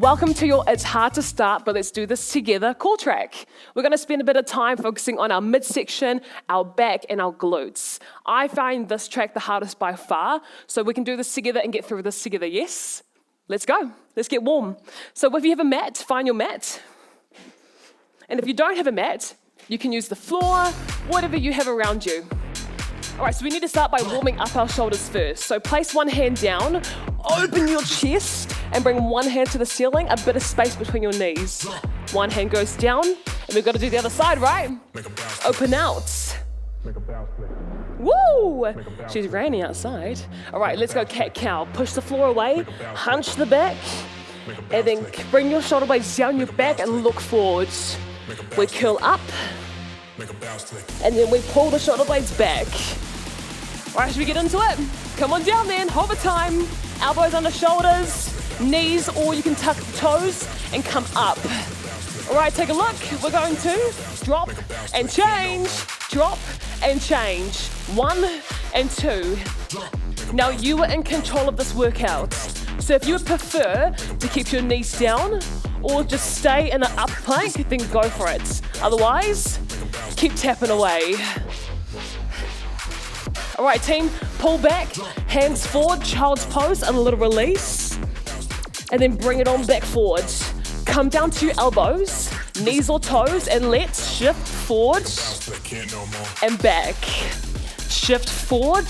Welcome to your It's Hard to Start, but let's do this together core track. We're gonna spend a bit of time focusing on our midsection, our back, and our glutes. I find this track the hardest by far, so we can do this together and get through this together, yes? Let's go, let's get warm. So if you have a mat, find your mat. And if you don't have a mat, you can use the floor, whatever you have around you. All right, so we need to start by warming up our shoulders first. So place one hand down, open your chest, and bring one hand to the ceiling, a bit of space between your knees. One hand goes down, and we've got to do the other side, right? Open out. Woo! She's raining outside. All right, let's go cat-cow. Push the floor away, hunch the back, and then bring your shoulder blades down your back and look forward. We curl up, and then we pull the shoulder blades back. All right, should we get into it? Come on down then, hover time. Elbows under shoulders, knees, or you can tuck the toes and come up. All right, take a look. We're going to drop and change, drop and change. 1 and 2. Now you are in control of this workout. So if you would prefer to keep your knees down or just stay in an up plank, then go for it. Otherwise, keep tapping away. All right, team, pull back, hands forward, child's pose, a little release, and then bring it on back forward. Come down to your elbows, knees or toes, and let's shift forward and back. Shift forward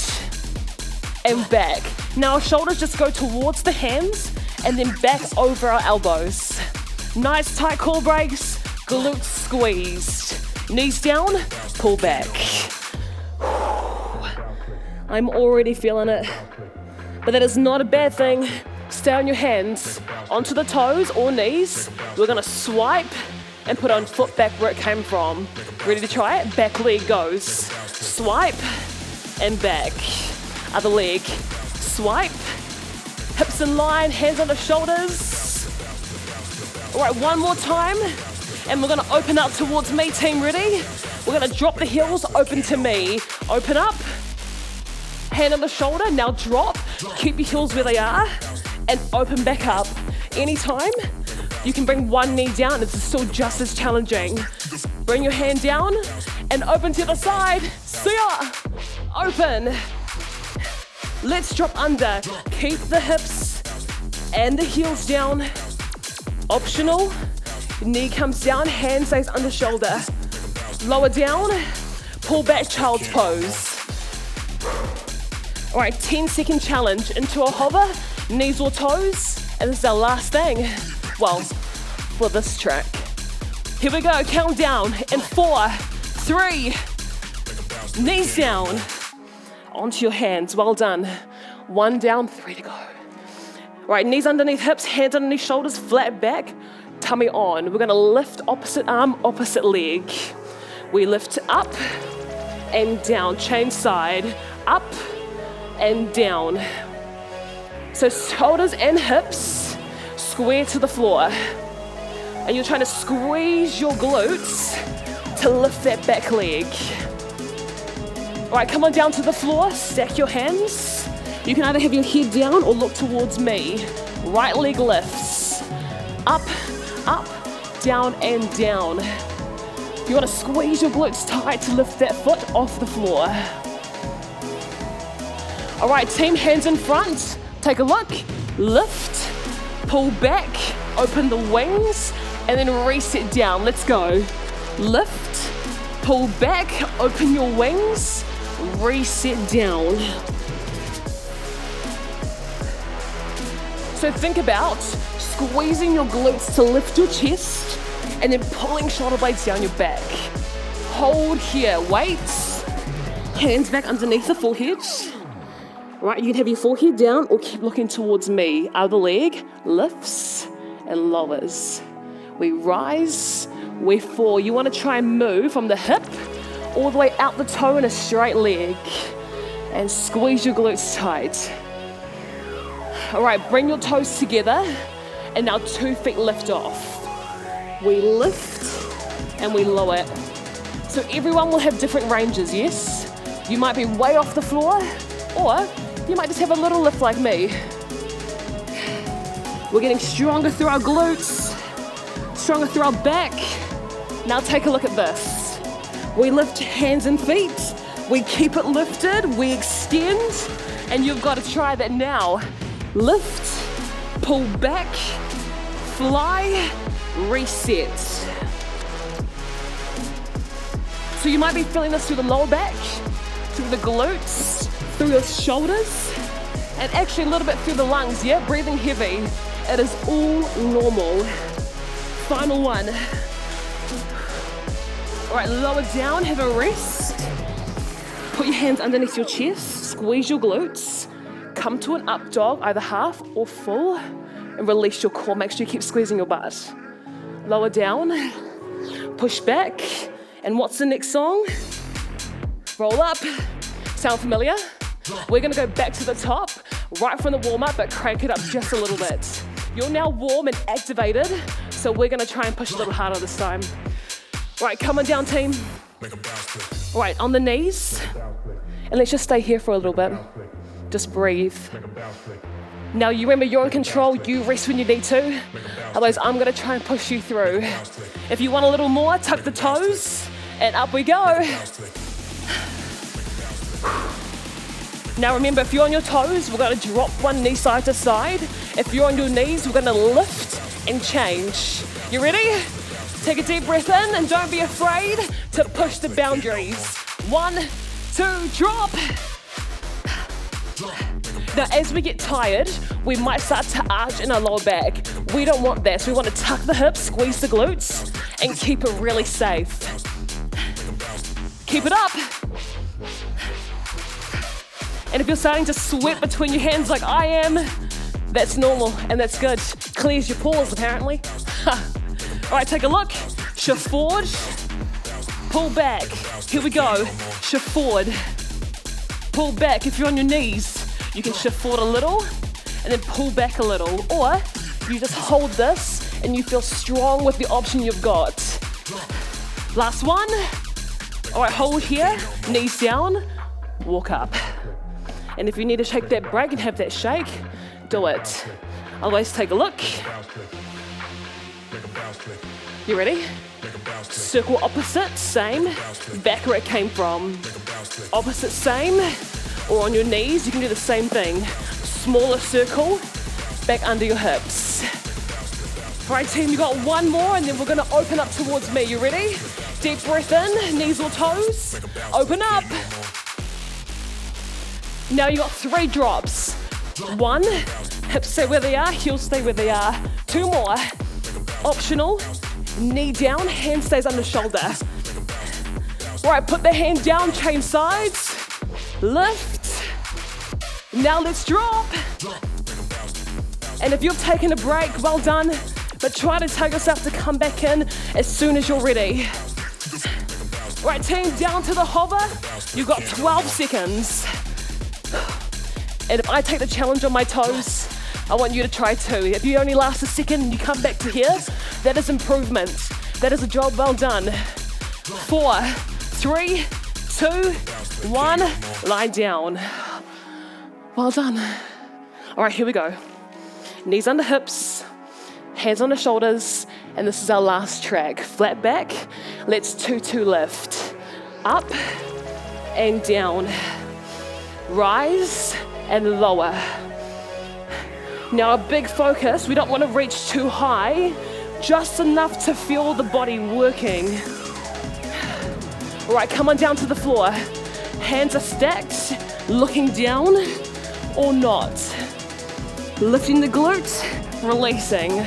and back. Now our shoulders just go towards the hands and then back over our elbows. Nice tight core breaks, glutes squeezed. Knees down, pull back. I'm already feeling it, but that is not a bad thing. Stay on your hands, onto the toes or knees. We're gonna swipe and put on foot back where it came from. Ready to try it? Back leg goes. Swipe and back. Other leg. Swipe. Hips in line, hands on the shoulders. All right, one more time. And we're gonna open up towards me, team, ready? We're gonna drop the heels, open to me. Open up. Hand on the shoulder, now drop. Keep your heels where they are and open back up. Anytime, you can bring one knee down. It's still just as challenging. Bring your hand down and open to the side. See ya. Open. Let's drop under. Keep the hips and the heels down. Optional. Knee comes down, hand stays under shoulder. Lower down, pull back child's pose. All right, 10-second challenge into a hover, knees or toes, and this is our last thing. Well, for this track. Here we go, count down in 4, 3, knees down, onto your hands, well done. 1 down, 3 to go. All right, knees underneath hips, hands underneath shoulders, flat back, tummy on. We're gonna lift opposite arm, opposite leg. We lift up and down, change side, up and down. So shoulders and hips square to the floor. And you're trying to squeeze your glutes to lift that back leg. All right, come on down to the floor, stack your hands. You can either have your head down or look towards me. Right leg lifts. Up, up, down and down. You wanna squeeze your glutes tight to lift that foot off the floor. All right, team, hands in front. Take a look. Lift, pull back, open the wings, and then reset down. Let's go. Lift, pull back, open your wings, reset down. So think about squeezing your glutes to lift your chest and then pulling shoulder blades down your back. Hold here, weights, hands back underneath the forehead. Right, you can have your forehead down or keep looking towards me. Other leg lifts and lowers. We rise, we fall. You want to try and move from the hip all the way out the toe in a straight leg and squeeze your glutes tight. All right, bring your toes together and now 2 feet lift off. We lift and we lower. So everyone will have different ranges, yes? You might be way off the floor or you might just have a little lift like me. We're getting stronger through our glutes, stronger through our back. Now take a look at this. We lift hands and feet. We keep it lifted, we extend, and you've got to try that now. Lift, pull back, fly, reset. So you might be feeling this through the lower back, through the glutes, through your shoulders, and actually a little bit through the lungs, yeah? Breathing heavy. It is all normal. Final one. All right, lower down, have a rest. Put your hands underneath your chest, squeeze your glutes, come to an up dog, either half or full, and release your core. Make sure you keep squeezing your butt. Lower down, push back, and what's the next song? Roll up. Sound familiar? We're gonna go back to the top, right from the warm-up, but crank it up just a little bit. You're now warm and activated, so we're gonna try and push a little harder this time. All right, come on down, team. All right, on the knees, and let's just stay here for a little bit. Just breathe. Now you remember you're in control, you rest when you need to. Otherwise, I'm gonna try and push you through. If you want a little more, tuck the toes, and up we go. Now remember, if you're on your toes, we're gonna drop one knee side to side. If you're on your knees, we're gonna lift and change. You ready? Take a deep breath in and don't be afraid to push the boundaries. 1, 2, drop. Now, as we get tired, we might start to arch in our lower back. We don't want that, so we want to tuck the hips, squeeze the glutes, and keep it really safe. Keep it up. And if you're starting to sweat between your hands like I am, that's normal and that's good. Clears your pores, apparently. All right, take a look. Shift forward, pull back. Here we go. Shift forward, pull back. If you're on your knees, you can shift forward a little and then pull back a little. Or you just hold this and you feel strong with the option you've got. Last one. All right, hold here, knees down, walk up. And if you need to take that break and have that shake, do it. Otherwise, take a look. You ready? Circle opposite, same, back where it came from. Opposite, same, or on your knees, you can do the same thing. Smaller circle, back under your hips. All right, team, you got one more, and then we're gonna open up towards me. You ready? Deep breath in, knees or toes, open up. Now you got 3 drops. 1, hips stay where they are, heels stay where they are. 2 more. Optional, knee down, hand stays under shoulder. All right, put the hand down, change sides. Lift. Now let's drop. And if you've taken a break, well done. But try to tell yourself to come back in as soon as you're ready. All right, team, down to the hover. You've got 12 seconds. And if I take the challenge on my toes, I want you to try too. If you only last a second and you come back to here, that is improvement. That is a job well done. 4, 3, 2, 1, lie down. Well done. All right, here we go. Knees under hips, hands on the shoulders, and this is our last track. Flat back, let's 2-2 lift. Up and down. Rise and lower. Now a big focus, we don't want to reach too high, just enough to feel the body working. All right, come on down to the floor. Hands are stacked, looking down or not. Lifting the glutes, releasing.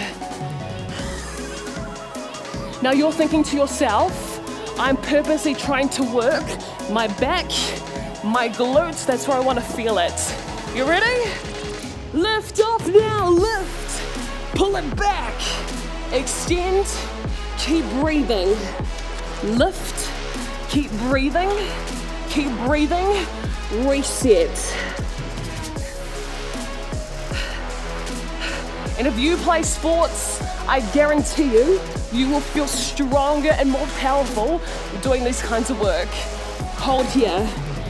Now you're thinking to yourself, I'm purposely trying to work my back, my glutes, that's where I want to feel it. You ready? Lift off now, lift. Pull it back. Extend, keep breathing. Lift, keep breathing, reset. And if you play sports, I guarantee you will feel stronger and more powerful doing these kinds of work. Hold here.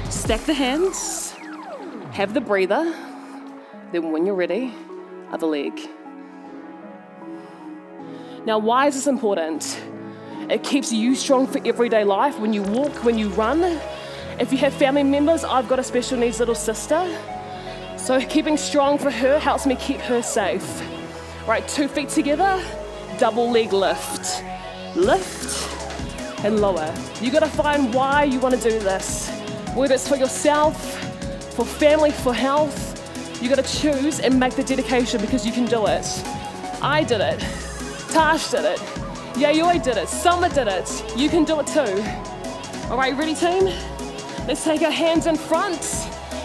Stack the hands, have the breather, then when you're ready, other leg. Now, why is this important? It keeps you strong for everyday life, when you walk, when you run. If you have family members, I've got a special needs little sister. So keeping strong for her helps me keep her safe. Right, 2 feet together, double leg lift. Lift and lower. You gotta find why you wanna do this. Whether it's for yourself, for family, for health, you gotta choose and make the dedication because you can do it. I did it. Tash did it. Yayoi did it. Summer did it. You can do it too. All right, ready team? Let's take our hands in front.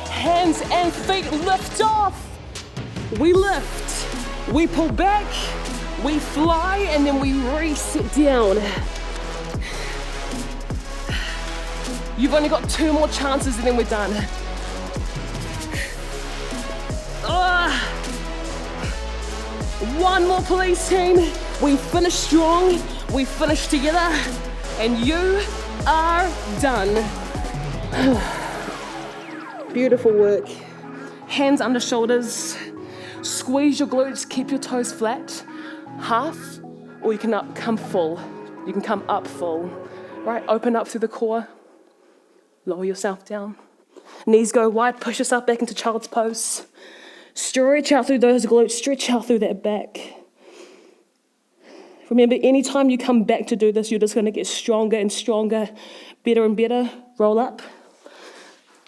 Hands and feet lift off. We lift. We pull back. We fly and then we reset down. You've only got 2 more chances and then we're done. One more please team. We finish strong, we finish together, and you are done. Beautiful work. Hands under shoulders. Squeeze your glutes, keep your toes flat. Half, or you can come full. You can come up full. Right, open up through the core. Lower yourself down. Knees go wide, push yourself back into child's pose. Stretch out through those glutes, stretch out through that back. Remember, anytime you come back to do this, you're just gonna get stronger and stronger, better and better. Roll up.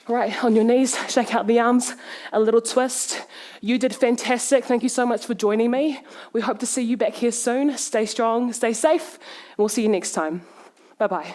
All right, on your knees, shake out the arms, a little twist. You did fantastic. Thank you so much for joining me. We hope to see you back here soon. Stay strong, stay safe, and we'll see you next time. Bye-bye.